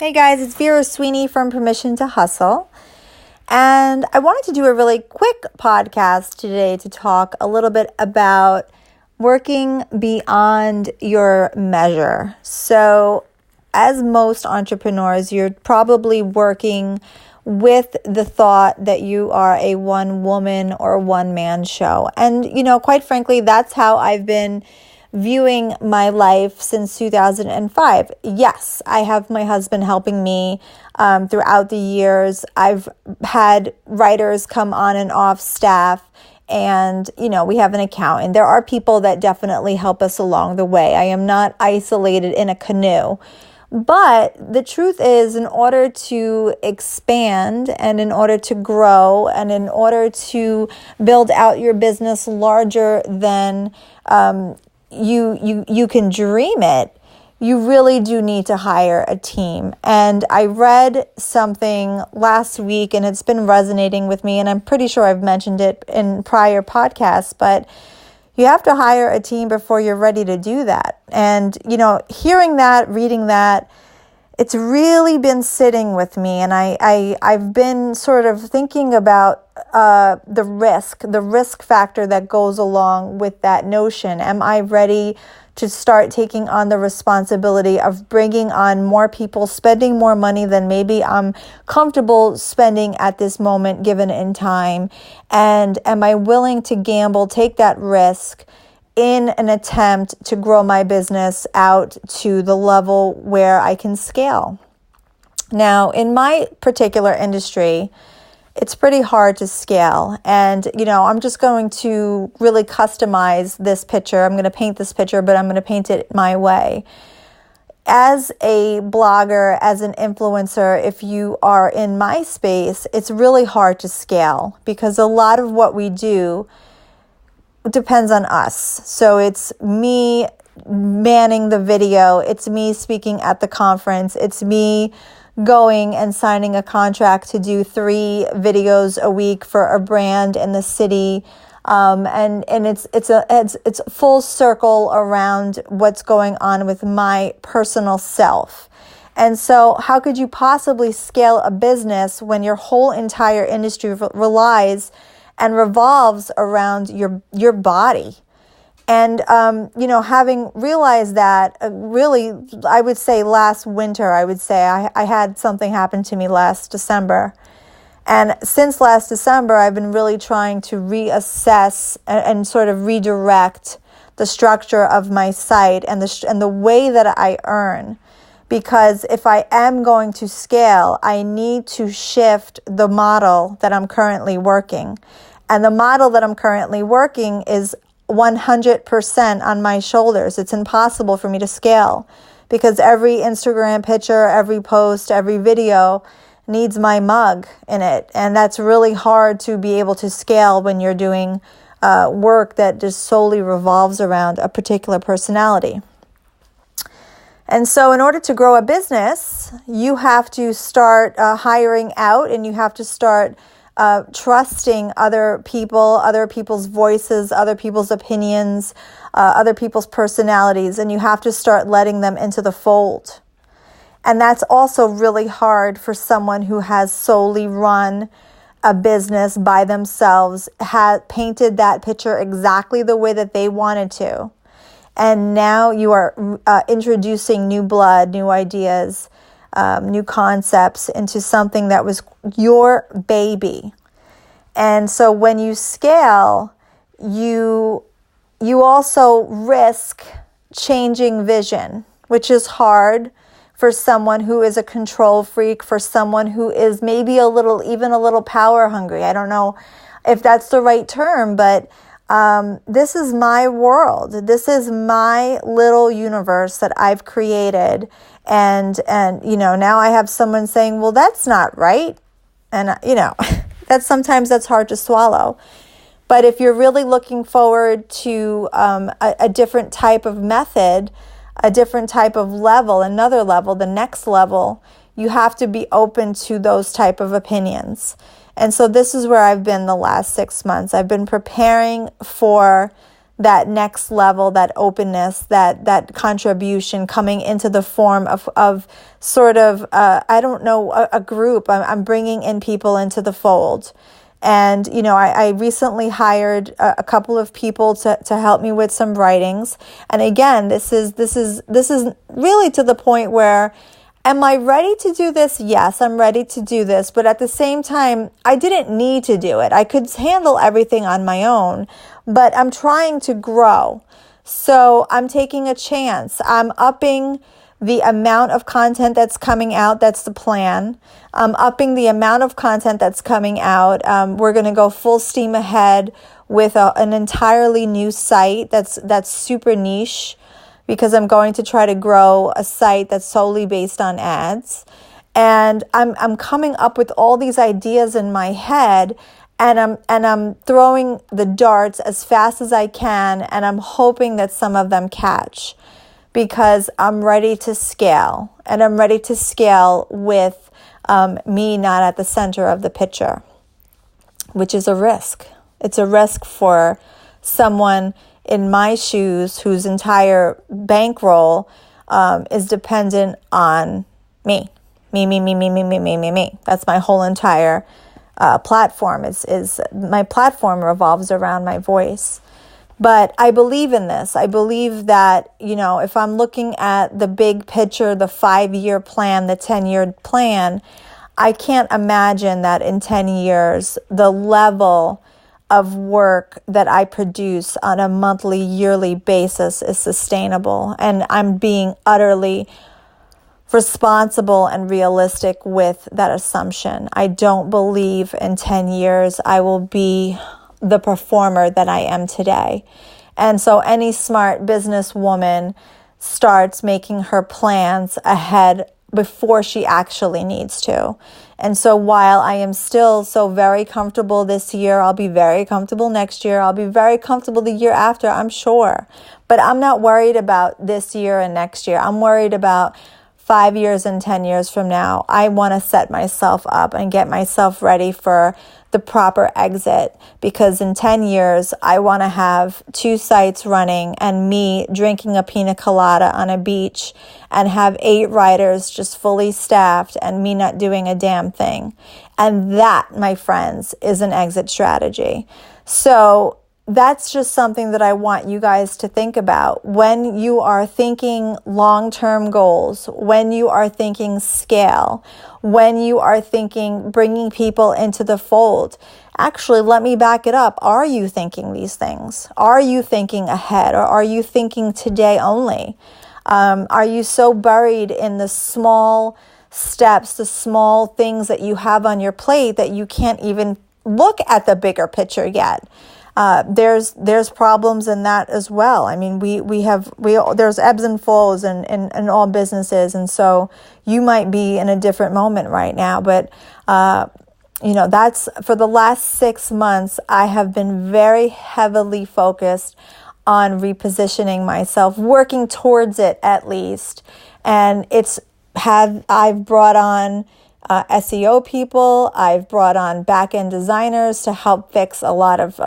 Hey guys, it's Vera Sweeney from Permission to Hustle. And I wanted to do a really quick podcast today to talk a little bit about working beyond your measure. So, as most entrepreneurs, you're probably working with the thought that you are a one woman or one man show. And, quite frankly, that's how I've been viewing my life since 2005. Yes, I have my husband helping me throughout the years. I've had writers come on and off staff, and we have an accountant. There are people that definitely help us along the way. I am not isolated in a canoe. But the truth is, in order to expand and in order to grow and in order to build out your business larger than you can dream it, you really do need to hire a team. And I read something last week and it's been resonating with me, and I'm pretty sure I've mentioned it in prior podcasts, but you have to hire a team before you're ready to do that. And, hearing that, reading that, it's really been sitting with me. And I've been sort of thinking about the risk factor that goes along with that notion. Am I ready to start taking on the responsibility of bringing on more people, spending more money than maybe I'm comfortable spending at this moment given in time? And am I willing to gamble, take that risk in an attempt to grow my business out to the level where I can scale? Now, in my particular industry, it's pretty hard to scale. And, I'm just going to really customize this picture. I'm going to paint this picture, but I'm going to paint it my way. As a blogger, as an influencer, if you are in my space, it's really hard to scale because a lot of what we do depends on us. So it's me manning the video. It's me speaking at the conference. It's me going and signing a contract to do 3 videos a week for a brand in the city. And it's full circle around what's going on with my personal self. And so how could you possibly scale a business when your whole entire industry relies and revolves around your body? And, having realized that, really, I would say last winter, I had something happen to me last December. And since last December, I've been really trying to reassess and sort of redirect the structure of my site and the way that I earn. Because if I am going to scale, I need to shift the model that I'm currently working. And the model that I'm currently working is 100% on my shoulders. It's impossible for me to scale because every Instagram picture, every post, every video needs my mug in it. And that's really hard to be able to scale when you're doing work that just solely revolves around a particular personality. And so in order to grow a business, you have to start hiring out, and you have to start trusting other people, other people's voices, other people's opinions, other people's personalities, and you have to start letting them into the fold. And that's also really hard for someone who has solely run a business by themselves, had painted that picture exactly the way that they wanted to. And now you are introducing new blood, new ideas, new concepts into something that was your baby. And so when you scale, you also risk changing vision, which is hard for someone who is a control freak, for someone who is maybe even a little power hungry. I don't know if that's the right term, but this is my world. This is my little universe that I've created. And now I have someone saying, well, that's not right. And, that's hard to swallow. But if you're really looking forward to a different type of method, a different type of level, another level, the next level, you have to be open to those type of opinions. And so this is where I've been the last 6 months. I've been preparing for that next level, that openness, that contribution coming into the form of sort of, I don't know, a group. I'm bringing in people into the fold. And, you know, I recently hired a couple of people to help me with some writings. And again, this is really to the point where, am I ready to do this? Yes, I'm ready to do this. But at the same time, I didn't need to do it. I could handle everything on my own, but I'm trying to grow. So I'm taking a chance. I'm upping the amount of content that's coming out. That's the plan. I'm upping the amount of content that's coming out. We're going to go full steam ahead with an entirely new site that's super niche, because I'm going to try to grow a site that's solely based on ads. And I'm coming up with all these ideas in my head, and I'm throwing the darts as fast as I can, and I'm hoping that some of them catch, because I'm ready to scale, and I'm ready to scale with me not at the center of the picture, which is a risk. It's a risk for someone in my shoes whose entire bankroll is dependent on me. Me. That's my whole entire platform. Is my platform revolves around my voice. But I believe in this. I believe that, you know, if I'm looking at the big picture, the 5-year plan, the 10-year plan, I can't imagine that in 10 years, the level of work that I produce on a monthly, yearly basis is sustainable. And I'm being utterly responsible and realistic with that assumption. I don't believe in 10 years I will be the performer that I am today. And so any smart businesswoman starts making her plans ahead before she actually needs to. And so while I am still so very comfortable this year, I'll be very comfortable next year, I'll be very comfortable the year after, I'm sure. But I'm not worried about this year and next year. I'm worried about 5 years and 10 years from now. I want to set myself up and get myself ready for the proper exit, because in 10 years, I want to have 2 sites running and me drinking a pina colada on a beach, and have 8 writers just fully staffed and me not doing a damn thing. And that, my friends, is an exit strategy. So that's just something that I want you guys to think about when you are thinking long-term goals, when you are thinking scale, when you are thinking bringing people into the fold. Actually, let me back it up. Are you thinking these things? Are you thinking ahead, or are you thinking today only? Are you so buried in the small steps, the small things that you have on your plate that you can't even look at the bigger picture yet? There's problems in that as well. I mean, there's ebbs and flows in all businesses. And so you might be in a different moment right now, but, you know, that's for the last 6 months, I have been very heavily focused on repositioning myself, working towards it at least. And I've brought on SEO people, I've brought on back-end designers to help fix a lot of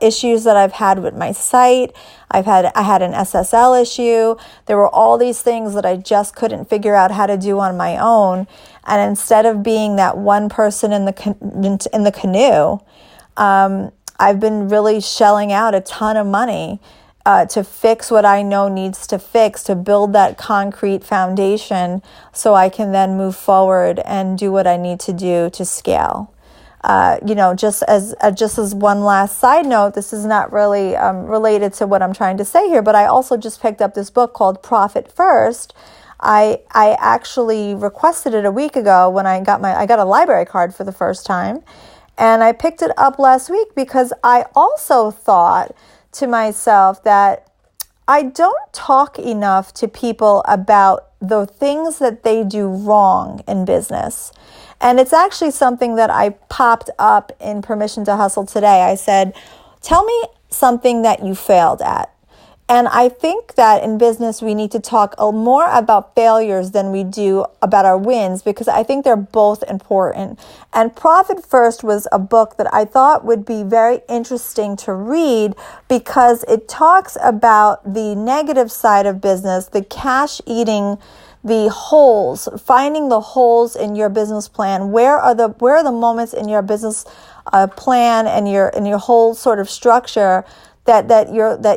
issues that I've had with my site. I had an SSL issue. There were all these things that I just couldn't figure out how to do on my own. And instead of being that one person in the canoe, I've been really shelling out a ton of money to fix what I know needs to fix, to build that concrete foundation so I can then move forward and do what I need to do to scale. You know, just as one last side note, this is not really related to what I'm trying to say here, but I also just picked up this book called Profit First. I actually requested it a week ago when I got a library card for the first time, and I picked it up last week because I also thought to myself that I don't talk enough to people about the things that they do wrong in business. And it's actually something that I popped up in Permission to Hustle today. I said, tell me something that you failed at. And I think that in business, we need to talk more about failures than we do about our wins, because I think they're both important. And Profit First was a book that I thought would be very interesting to read, because it talks about the negative side of business, the cash eating, the holes, finding the holes in your business plan. Where are the moments in your business plan and your whole sort of structure that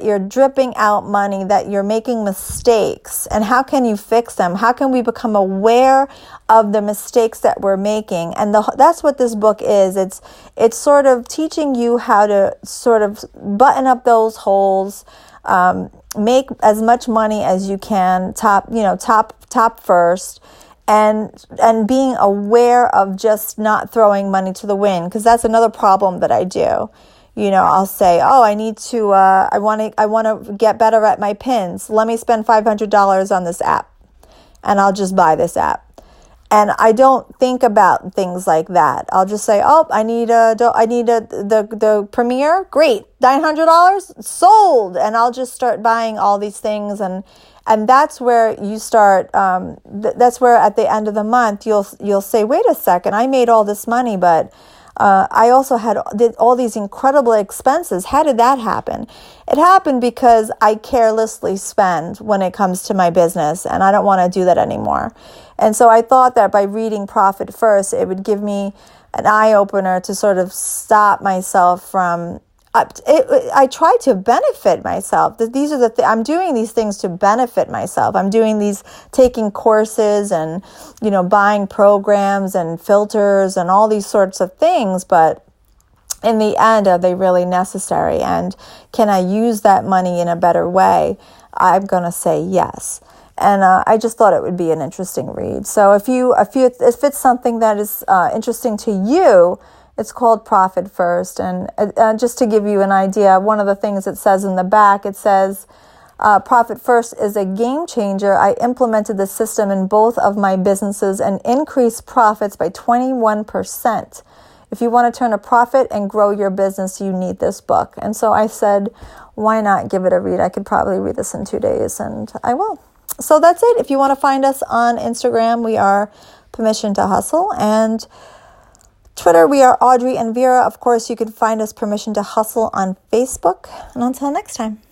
you're dripping out money, that you're making mistakes, and how can you fix them? How can we become aware of the mistakes that we're making? And that's what this book is. It's sort of teaching you how to sort of button up those holes, make as much money as you can, top first. And being aware of just not throwing money to the wind, because that's another problem that I do. I'll say, I need to, I want to get better at my pins. Let me spend $500 on this app, and I'll just buy this app. And I don't think about things like that. I'll just say, I need the Premiere. Great. $900 sold. And I'll just start buying all these things. And that's where you start, that's where at the end of the month, you'll say, wait a second, I made all this money, but I also did all these incredible expenses. How did that happen? It happened because I carelessly spend when it comes to my business, and I don't want to do that anymore. And so I thought that by reading Profit First, it would give me an eye-opener to sort of stop myself from... I try to benefit myself. These are I'm doing these things to benefit myself. I'm doing taking courses and, buying programs and filters and all these sorts of things. But in the end, are they really necessary? And can I use that money in a better way? I'm going to say yes. And I just thought it would be an interesting read. So if it's something that is interesting to you, it's called Profit First. And just to give you an idea, one of the things it says in the back, it says, Profit First is a game changer. I implemented the system in both of my businesses and increased profits by 21%. If you want to turn a profit and grow your business, you need this book. And so I said, why not give it a read? I could probably read this in 2 days, and I will. So that's it. If you want to find us on Instagram, we are Permission to Hustle, and Twitter, we are Audrey and Vera. Of course, you can find us Permission to Hustle on Facebook. And until next time.